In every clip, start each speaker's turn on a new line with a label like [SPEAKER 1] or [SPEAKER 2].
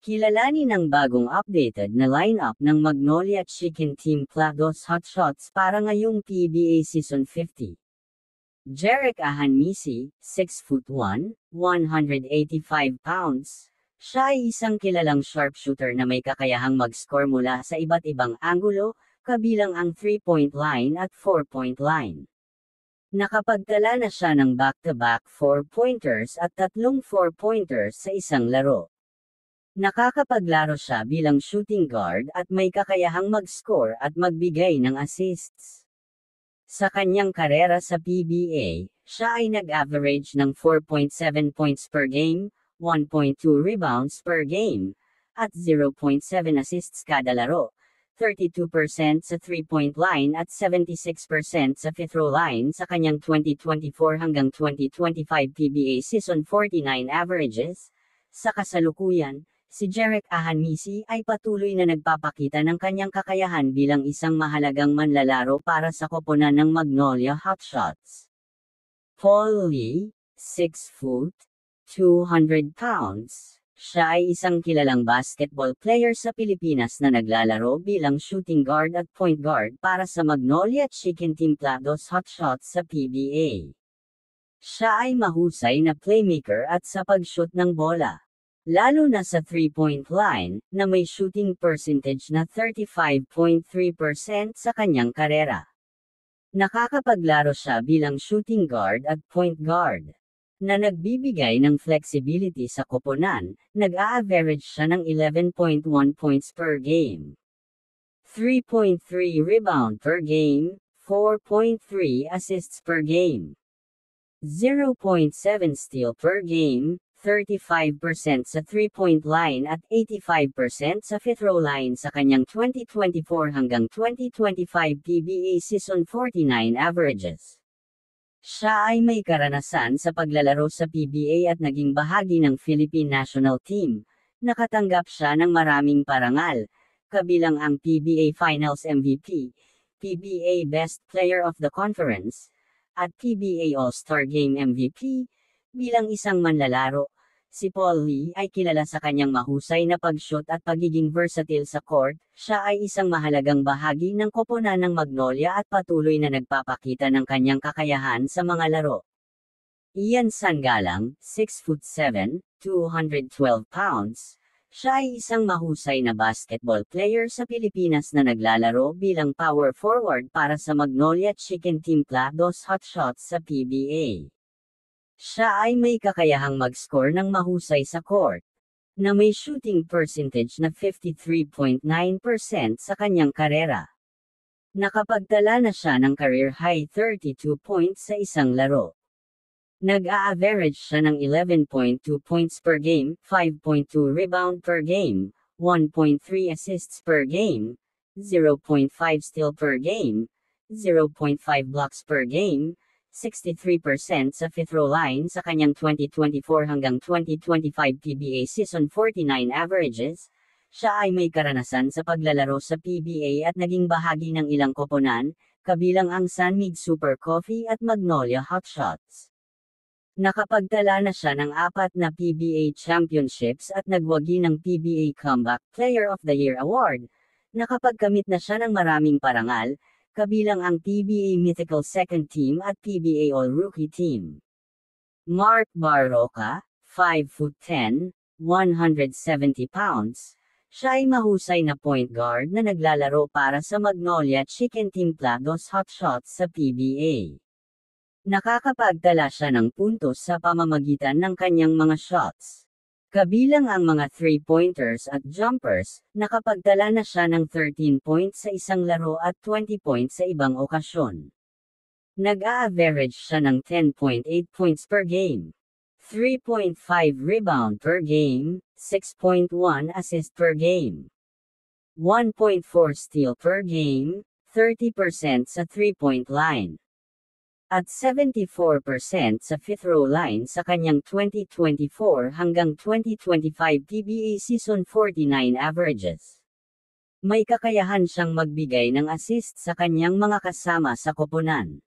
[SPEAKER 1] Kilalanin ang bagong updated na lineup ng Magnolia Chicken Team Plados Hotshots para ngayong PBA Season 50. Jeric Ahanmisi, 6'1", 185 pounds. Siya ay isang kilalang sharpshooter na may kakayahang mag-score mula sa iba't ibang anggulo, kabilang ang 3-point line at 4-point line. Nakapagtala na siya ng back-to-back 4-pointers at 3 4-pointers sa isang laro. Nakakapaglaro siya bilang shooting guard at may kakayahang mag-score at magbigay ng assists. Sa kanyang karera sa PBA, siya ay nag-average ng 4.7 points per game, 1.2 rebounds per game, at 0.7 assists kada laro, 32% sa 3-point line at 76% sa free throw line sa kanyang 2024 hanggang 2025 PBA Season 49 averages. Sa kasalukuyan, si Jeric Ahanmisi ay patuloy na nagpapakita ng kanyang kakayahan bilang isang mahalagang manlalaro para sa koponan ng Magnolia Hotshots. Paul Lee, 6 foot, 200 pounds. Siya ay isang kilalang basketball player sa Pilipinas na naglalaro bilang shooting guard at point guard para sa Magnolia Chicken Team Plados Hotshots sa PBA. Siya ay mahusay na playmaker at sa pag-shoot ng bola, lalo na sa 3-point line, na may shooting percentage na 35.3% sa kanyang karera. Nakakapaglaro siya bilang shooting guard at point guard, na nagbibigay ng flexibility sa koponan. Nag-a-average siya ng 11.1 points per game, 3.3 rebound per game, 4.3 assists per game, 0.7 steal per game, 35% sa 3-point line at 85% sa free throw line sa kanyang 2024 hanggang 2025 PBA Season 49 averages. Siya ay may karanasan sa paglalaro sa PBA at naging bahagi ng Philippine National Team. Nakatanggap siya ng maraming parangal, kabilang ang PBA Finals MVP, PBA Best Player of the Conference, at PBA All-Star Game MVP. Bilang isang manlalaro, si Paul Lee ay kilala sa kanyang mahusay na pag-shoot at pagiging versatile sa court. Siya ay isang mahalagang bahagi ng koponan ng Magnolia at patuloy na nagpapakita ng kanyang kakayahan sa mga laro. Ian Sangalang, 6'7", 212 pounds. Siya ay isang mahusay na basketball player sa Pilipinas na naglalaro bilang power forward para sa Magnolia Chicken Team Plados Hotshots sa PBA. Siya ay may kakayahang mag-score ng mahusay sa court, na may shooting percentage na 53.9% sa kanyang karera. Nakapagtala na siya ng career-high 32 points sa isang laro. Nag-a-average siya ng 11.2 points per game, 5.2 rebound per game, 1.3 assists per game, 0.5 steal per game, 0.5 blocks per game, 63% sa free throw line sa kanyang 2024 hanggang 2025 PBA Season 49 averages. Siya ay may karanasan sa paglalaro sa PBA at naging bahagi ng ilang koponan, kabilang ang Sunmig Super Coffee at Magnolia Hotshots. Nakapagtala na siya ng 4 na PBA championships at nagwagi ng PBA Comeback Player of the Year Award. Nakapagkamit na siya ng maraming parangal, kabilang ang PBA Mythical Second Team at PBA All-Rookie Team. Mark Barroca, 5'10", 170 pounds. Siya ay mahusay na point guard na naglalaro para sa Magnolia Chicken Team Plados Hotshots sa PBA. Nakakapagtala siya ng puntos sa pamamagitan ng kanyang mga shots, kabilang ang mga 3-pointers at jumpers. Nakapagtala na siya ng 13 points sa isang laro at 20 points sa ibang okasyon. Nag-a-average siya ng 10.8 points per game, 3.5 rebound per game, 6.1 assist per game, 1.4 steal per game, 30% sa 3-point line, at 74% sa free throw line sa kanyang 2024 hanggang 2025 PBA Season 49 averages. May kakayahan siyang magbigay ng assist sa kanyang mga kasama sa koponan,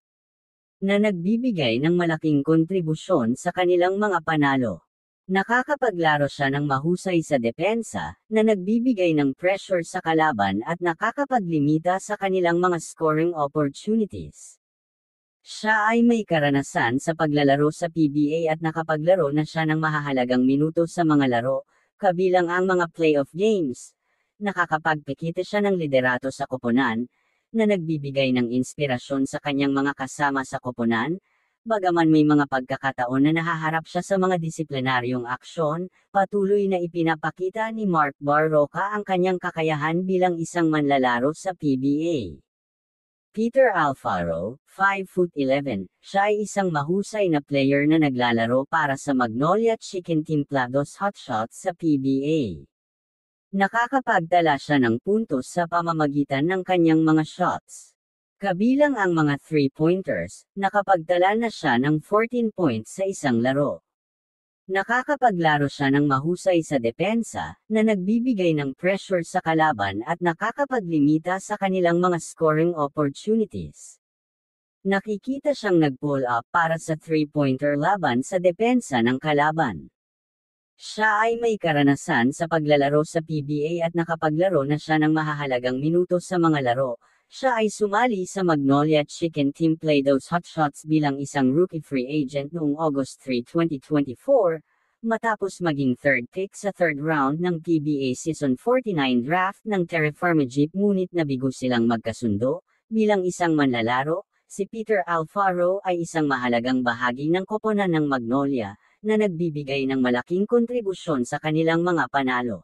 [SPEAKER 1] na nagbibigay ng malaking kontribusyon sa kanilang mga panalo. Nakakapaglaro siya ng mahusay sa depensa, na nagbibigay ng pressure sa kalaban at nakakapaglimita sa kanilang mga scoring opportunities. Siya ay may karanasan sa paglalaro sa PBA at nakapaglaro na siya ng mahahalagang minuto sa mga laro, kabilang ang mga playoff games. Nakakapagpakita siya ng liderato sa koponan, na nagbibigay ng inspirasyon sa kanyang mga kasama sa koponan. Bagaman may mga pagkakataon na nahaharap siya sa mga disiplinaryong aksyon, patuloy na ipinapakita ni Mark Barroca ang kanyang kakayahan bilang isang manlalaro sa PBA. Peter Alfaro, 5'11", siya ay isang mahusay na player na naglalaro para sa Magnolia Chicken Team Plados Hotshots sa PBA. Nakakapagtala siya ng puntos sa pamamagitan ng kanyang mga shots. Kabilang ang mga 3-pointers, nakapagtala na siya ng 14 points sa isang laro. Nakakapaglaro siya ng mahusay sa depensa, na nagbibigay ng pressure sa kalaban at nakakapaglimita sa kanilang mga scoring opportunities. Nakikita siyang nag-pull up para sa 3-pointer laban sa depensa ng kalaban. Siya ay may karanasan sa paglalaro sa PBA at nakapaglaro na siya ng mahahalagang minuto sa mga laro. Siya ay sumali sa Magnolia Chicken Team Plados Hotshots bilang isang rookie free agent noong August 3, 2024, matapos maging third pick sa third round ng PBA Season 49 draft ng Terra Firma Jeep, ngunit nabigo silang magkasundo. Bilang isang manlalaro, si Peter Alfaro ay isang mahalagang bahagi ng koponan ng Magnolia, na nagbibigay ng malaking kontribusyon sa kanilang mga panalo.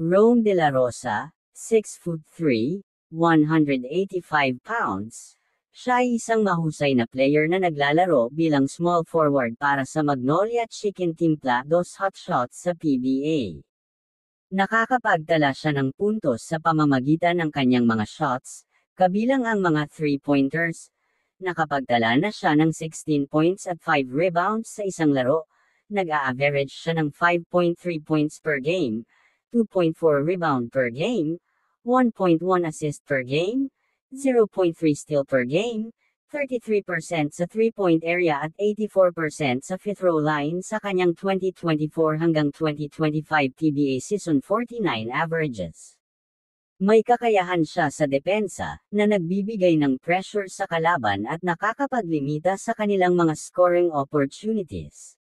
[SPEAKER 1] Rome De La Rosa, 6'3", 185 pounds. Siya ay isang mahusay na player na naglalaro bilang small forward para sa Magnolia Chicken Team Plados Hotshots sa PBA. Nakakapagtala siya ng puntos sa pamamagitan ng kanyang mga shots, kabilang ang mga 3-pointers. Nakapagtala na siya ng 16 points at 5 rebounds sa isang laro. Nag-a-average siya ng 5.3 points per game, 2.4 rebound per game, 1.1 assist per game, 0.3 steal per game, 33% sa 3-point area at 84% sa fifth row line sa kanyang 2024 hanggang 2025 PBA Season 49 averages. May kakayahan siya sa depensa, na nagbibigay ng pressure sa kalaban at nakakapaglimita sa kanilang mga scoring opportunities.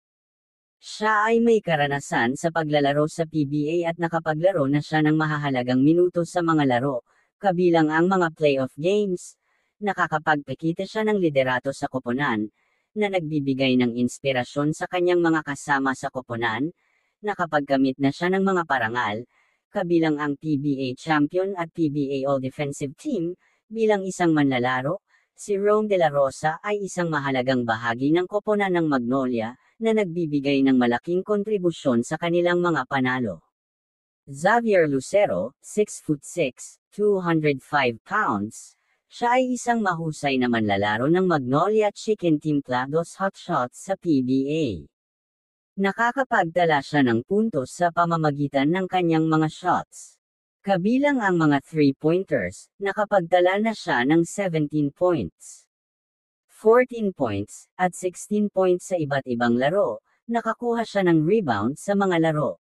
[SPEAKER 1] Siya ay may karanasan sa paglalaro sa PBA at nakapaglaro na siya ng mahahalagang minuto sa mga laro, kabilang ang mga playoff games. Nakakapagpakita siya ng liderato sa koponan, na nagbibigay ng inspirasyon sa kanyang mga kasama sa koponan. Nakapagkamit na siya ng mga parangal, kabilang ang PBA Champion at PBA All-Defensive Team. Bilang isang manlalaro, si Rome De La Rosa ay isang mahalagang bahagi ng koponan ng Magnolia, na nagbibigay ng malaking kontribusyon sa kanilang mga panalo. Xavier Lucero, 6'6", 205 pounds. Siya ay isang mahusay na manlalaro ng Magnolia Chicken Team Plados Hotshots sa PBA. Nakakapagtala siya ng puntos sa pamamagitan ng kanyang mga shots. Kabilang ang mga 3-pointers, nakapagtala na siya ng 17 points. 14 points, at 16 points sa iba't ibang laro. Nakakuha siya ng rebound sa mga laro.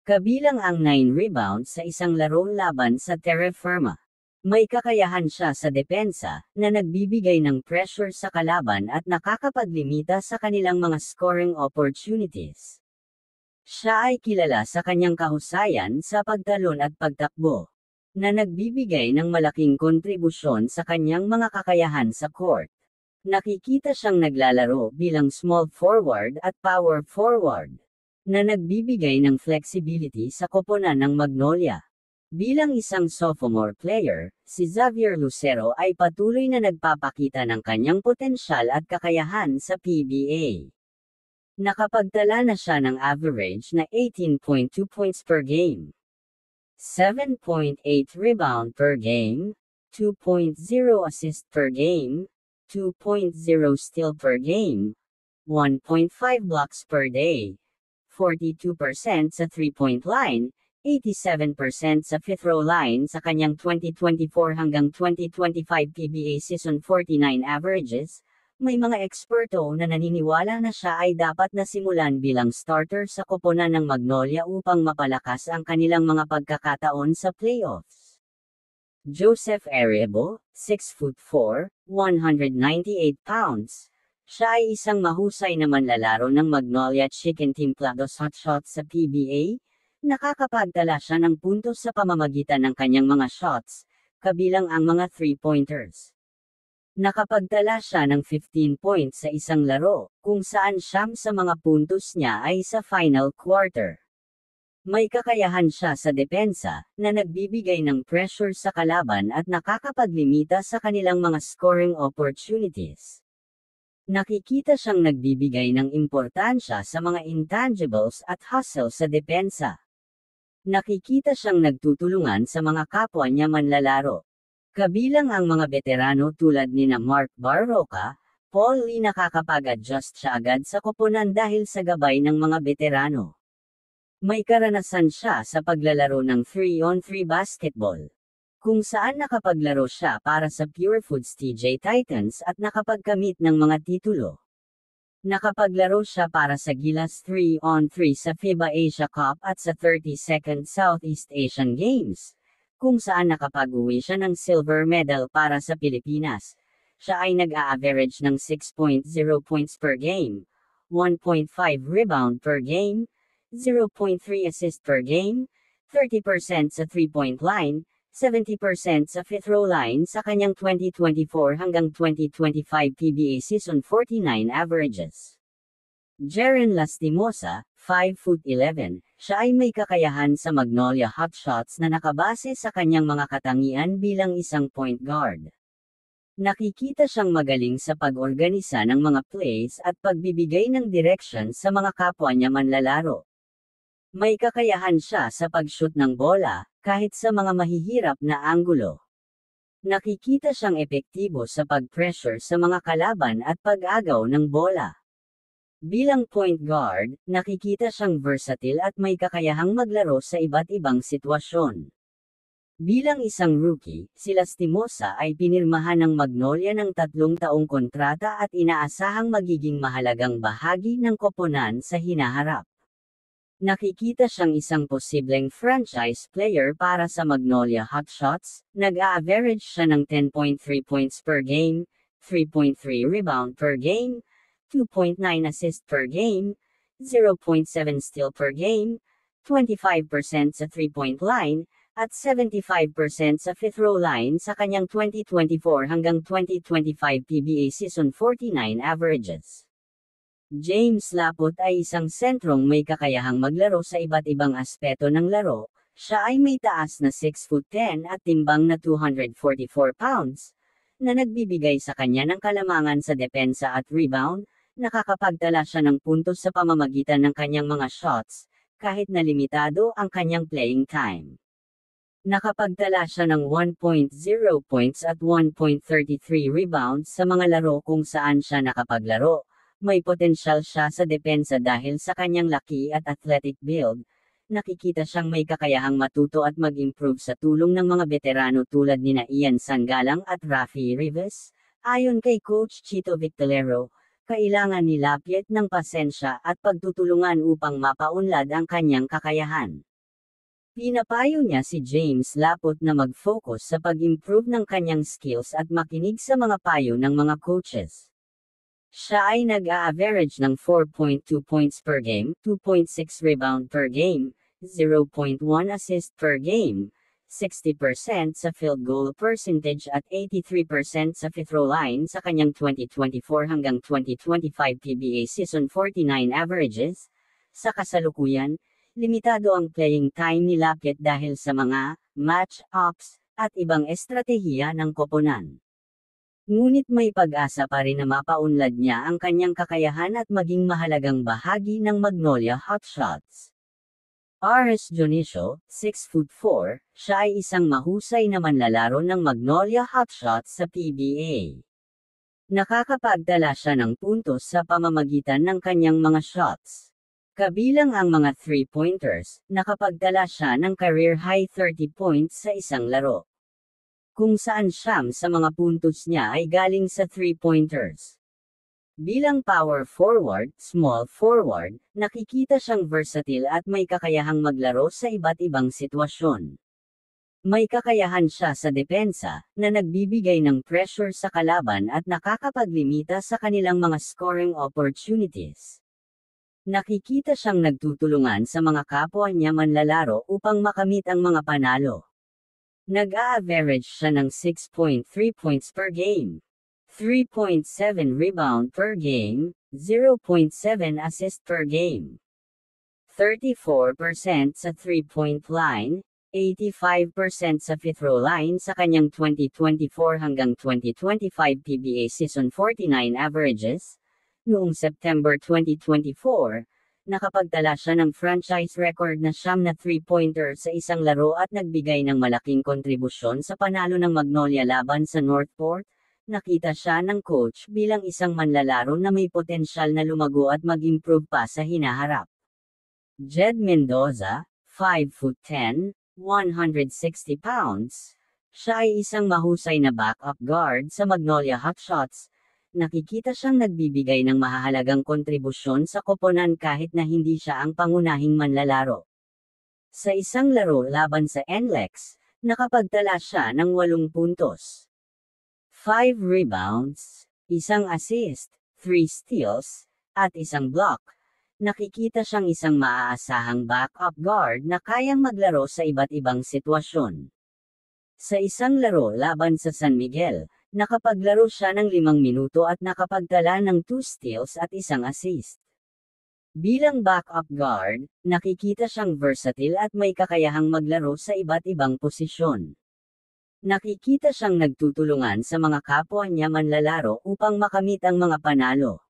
[SPEAKER 1] Kabilang ang 9 rebounds sa isang laro laban sa Terra Firma. May kakayahan siya sa depensa, na nagbibigay ng pressure sa kalaban at nakakapaglimita sa kanilang mga scoring opportunities. Siya ay kilala sa kanyang kahusayan sa pagtalon at pagtakbo, na nagbibigay ng malaking kontribusyon sa kanyang mga kakayahan sa court. Nakikita siyang naglalaro bilang small forward at power forward, na nagbibigay ng flexibility sa koponan ng Magnolia. Bilang isang sophomore player, si Xavier Lucero ay patuloy na nagpapakita ng kanyang potensyal at kakayahan sa PBA. Nakapagtala na siya ng average na 18.2 points per game, 7.8 rebound per game, 2.0 assist per game, 2.0 steal per game, 1.5 blocks per day, 42% sa 3-point line, 87% sa fifth row line sa kanyang 2024 hanggang 2025 PBA Season 49 averages. May mga eksperto na naniniwala na siya ay dapat na simulan bilang starter sa koponan ng Magnolia upang mapalakas ang kanilang mga pagkakataon sa playoffs. Joseph Arevalo, 6'4", 198 pounds. Siya ay isang mahusay na manlalaro ng Magnolia Chicken Team Plados Hotshots sa PBA. Nakakapagtala siya ng puntos sa pamamagitan ng kanyang mga shots, kabilang ang mga 3-pointers. Nakapagtala siya ng 15 points sa isang laro, kung saan siyam sa mga puntos niya ay sa final quarter. May kakayahan siya sa depensa, na nagbibigay ng pressure sa kalaban at nakakapaglimita sa kanilang mga scoring opportunities. Nakikita siyang nagbibigay ng importansya sa mga intangibles at hustle sa depensa. Nakikita siyang nagtutulungan sa mga kapwa niya manlalaro. Kabilang ang mga veterano tulad nina Mark Barroca, Paul Lee. Nakakapag-adjust siya agad sa koponan dahil sa gabay ng mga veterano. May karanasan siya sa paglalaro ng 3-on-3 basketball, kung saan nakapaglaro siya para sa Pure Foods TJ Titans at nakapagkamit ng mga titulo. Nakapaglaro siya para sa Gilas 3-on-3 sa FIBA Asia Cup at sa 32nd Southeast Asian Games, kung saan nakapag-uwi siya ng silver medal para sa Pilipinas. Siya ay nag-a-average ng 6.0 points per game, 1.5 rebound per game, 0.3 assist per game, 30% sa 3-point line, 70% sa free throw line sa kanyang 2024 hanggang 2025 PBA Season 49 averages. Jeren Lastimosa, 5'11", siya ay may kakayahan sa Magnolia Hotshots na nakabase sa kanyang mga katangian bilang isang point guard. Nakikita siyang magaling sa pag-organisa ng mga plays at pagbibigay ng direction sa mga kapwa niya manlalaro. May kakayahan siya sa pag-shoot ng bola, kahit sa mga mahihirap na anggulo. Nakikita siyang epektibo sa pag-pressure sa mga kalaban at pag-agaw ng bola. Bilang point guard, nakikita siyang versatile at may kakayahang maglaro sa iba't ibang sitwasyon. Bilang isang rookie, si Lastimosa ay pinirmahan ng Magnolia ng 3 taong kontrata at inaasahang magiging mahalagang bahagi ng koponan sa hinaharap. Nakikita siyang isang posibleng franchise player para sa Magnolia Hotshots. Nag-a-average siya ng 10.3 points per game, 3.3 rebound per game, 2.9 assist per game, 0.7 steal per game, 25% sa 3-point line, at 75% sa free throw line sa kanyang 2024 hanggang 2025 PBA Season 49 averages. James Laput ay isang sentrong may kakayahang maglaro sa iba't ibang aspeto ng laro. Siya ay may taas na 6'10" at timbang na 244 pounds, na nagbibigay sa kanya ng kalamangan sa depensa at rebound. Nakakapagtala siya ng puntos sa pamamagitan ng kanyang mga shots, kahit na limitado ang kanyang playing time. Nakapagtala siya ng 1.0 points at 1.33 rebounds sa mga laro kung saan siya nakapaglaro. May potensyal siya sa depensa dahil sa kanyang laki at athletic build. Nakikita siyang may kakayahang matuto at mag-improve sa tulong ng mga veterano tulad nina Ian Sangalang at Rafi Rivas. Ayon kay Coach Chito Victorero, kailangan ni Laput ng pasensya at pagtutulungan upang mapaunlad ang kanyang kakayahan. Pinapayo niya si James Laput na mag-focus sa pag-improve ng kanyang skills at makinig sa mga payo ng mga coaches. Siya ay nag-a-average ng 4.2 points per game, 2.6 rebound per game, 0.1 assist per game, 60% sa field goal percentage at 83% sa free throw line sa kanyang 2024 hanggang 2025 PBA Season 49 averages. Sa kasalukuyan, limitado ang playing time ni Laput dahil sa mga match-ups at ibang estratehiya ng koponan. Ngunit may pag-asa pa rin na mapaunlad niya ang kanyang kakayahan at maging mahalagang bahagi ng Magnolia Hotshots. R.S. Dionisio, 6'4", siya ay isang mahusay na manlalaro ng Magnolia Hotshots sa PBA. Nakakapagtala siya ng puntos sa pamamagitan ng kanyang mga shots. Kabilang ang mga 3-pointers, nakapagtala siya ng career-high 30 points sa isang laro, kung saan siyam sa mga puntos niya ay galing sa 3-pointers. Bilang power forward, small forward, nakikita siyang versatile at may kakayahang maglaro sa iba't ibang sitwasyon. May kakayahan siya sa depensa, na nagbibigay ng pressure sa kalaban at nakakapaglimita sa kanilang mga scoring opportunities. Nakikita siyang nagtutulungan sa mga kapwa niya manlalaro upang makamit ang mga panalo. Nag-a-average siya ng 6.3 points per game, 3.7 rebound per game, 0.7 assist per game. 34% sa 3-point line, 85% sa free throw line sa kanyang 2024 hanggang 2025 PBA Season 49 averages. Noong September 2024, nakapagtala siya ng franchise record na 3-pointer sa isang laro at nagbigay ng malaking kontribusyon sa panalo ng Magnolia laban sa Northport. Nakita siya ng coach bilang isang manlalaro na may potensyal na lumago at mag-improve pa sa hinaharap. Jed Mendoza, 5'10", 160 pounds. Siya ay isang mahusay na backup guard sa Magnolia Hotshots. Nakikita siyang nagbibigay ng mahahalagang kontribusyon sa koponan kahit na hindi siya ang pangunahing manlalaro. Sa isang laro laban sa NLEX, nakapagtala siya ng 8 puntos. 5 rebounds, 1 assist, 3 steals, at 1 block. Nakikita siyang isang maaasahang backup guard na kayang maglaro sa iba't ibang sitwasyon. Sa isang laro laban sa San Miguel, nakapaglaro siya ng 5 minuto at nakapagtala ng 2 steals at 1 assist. Bilang backup guard, nakikita siyang versatile at may kakayahang maglaro sa iba't ibang posisyon. Nakikita siyang nagtutulungan sa mga kapwa niya manlalaro upang makamit ang mga panalo.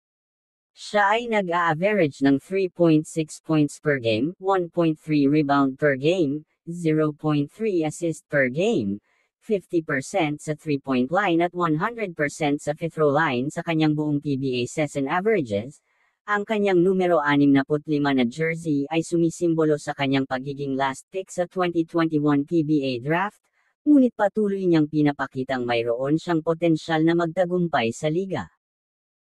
[SPEAKER 1] Siya ay nag-a-average ng 3.6 points per game, 1.3 rebound per game, 0.3 assist per game, 50% sa 3-point line at 100% sa free throw line sa kanyang buong PBA season averages. Ang kanyang numero 65 na jersey ay sumisimbolo sa kanyang pagiging last pick sa 2021 PBA draft. Ngunit patuloy niyang pinapakitang mayroon siyang potensyal na magtagumpay sa liga.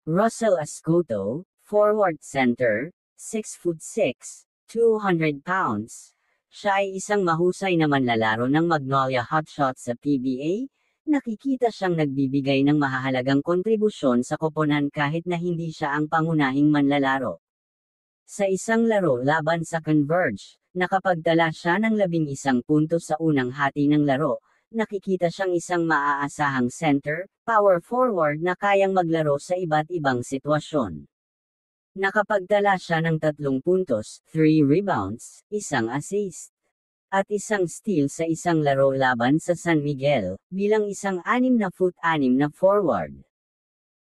[SPEAKER 1] Russell Ascoto, forward center, 6'6", 200 pounds. Siya ay isang mahusay na manlalaro ng Magnolia Hotshots sa PBA. Nakikita siyang nagbibigay ng mahahalagang kontribusyon sa koponan kahit na hindi siya ang pangunahing manlalaro. Sa isang laro laban sa Converge, nakapagtala siya ng 11 puntos sa unang hati ng laro. Nakikita siyang isang maaasahang center, power forward na kayang maglaro sa iba't ibang sitwasyon. Nakapagtala siya ng 3 puntos, 3 rebounds, 1 assist, at 1 steal sa isang laro laban sa San Miguel, bilang isang 6'6" na forward.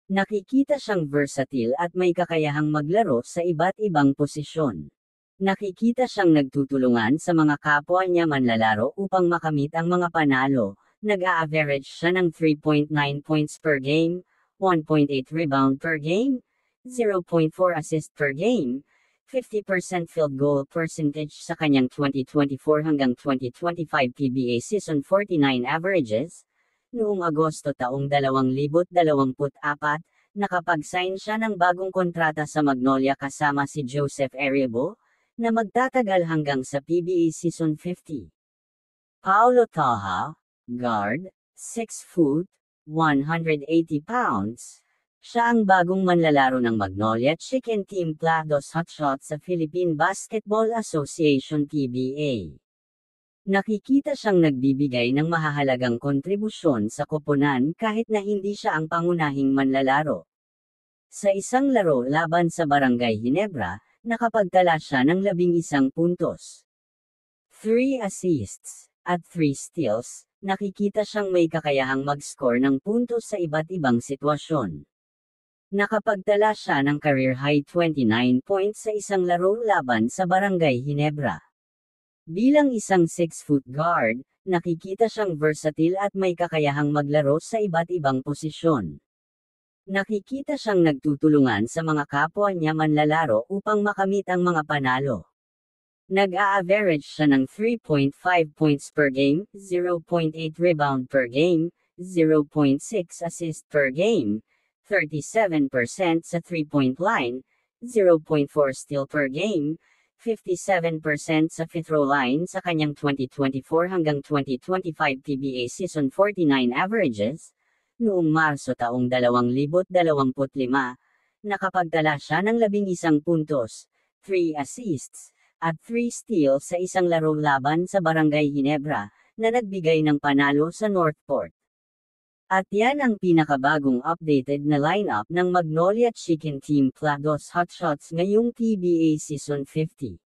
[SPEAKER 1] Nakikita siyang versatile at may kakayahang maglaro sa iba't ibang posisyon. Nakikita siyang nagtutulungan sa mga kapwa niya manlalaro upang makamit ang mga panalo. Nag-a-average siya ng 3.9 points per game, 1.8 rebound per game, 0.4 assist per game, 50% field goal percentage sa kanyang 2024 hanggang 2025 PBA Season 49 averages. Noong Agosto taong 2024, nakapag-sign siya ng bagong kontrata sa Magnolia kasama si Joseph Ariabo, na magtatagal hanggang sa PBA Season 50. Paulo Taha, guard, 6 foot, 180 pounds. Siya ang bagong manlalaro ng Magnolia Chicken Team Plados Hotshots sa Philippine Basketball Association PBA. Nakikita siyang nagbibigay ng mahahalagang kontribusyon sa koponan kahit na hindi siya ang pangunahing manlalaro. Sa isang laro laban sa Barangay Ginebra, nakapagtala siya ng 11 puntos, 3 assists, at 3 steals. Nakikita siyang may kakayahang mag-score ng puntos sa iba't ibang sitwasyon. Nakapagtala siya ng career-high 29 points sa isang laro laban sa Barangay Ginebra. Bilang isang 6-foot guard, nakikita siyang versatile at may kakayahang maglaro sa iba't ibang posisyon. Nakikita siyang nagtutulungan sa mga kapwa niya manlalaro upang makamit ang mga panalo. Nag-a-average siya ng 3.5 points per game, 0.8 rebound per game, 0.6 assist per game, 37% sa 3-point line, 0.4 steal per game, 57% sa free throw line sa kanyang 2024 hanggang 2025 PBA Season 49 averages. Noong Marso taong 2025, nakapagtala siya ng 11 puntos, 3 assists, at 3 steals sa isang laro laban sa Barangay Ginebra, na nagbigay ng panalo sa Northport. At yan ang pinakabagong updated na lineup ng Magnolia Chicken Team Plados Hotshots ngayong PBA Season 50.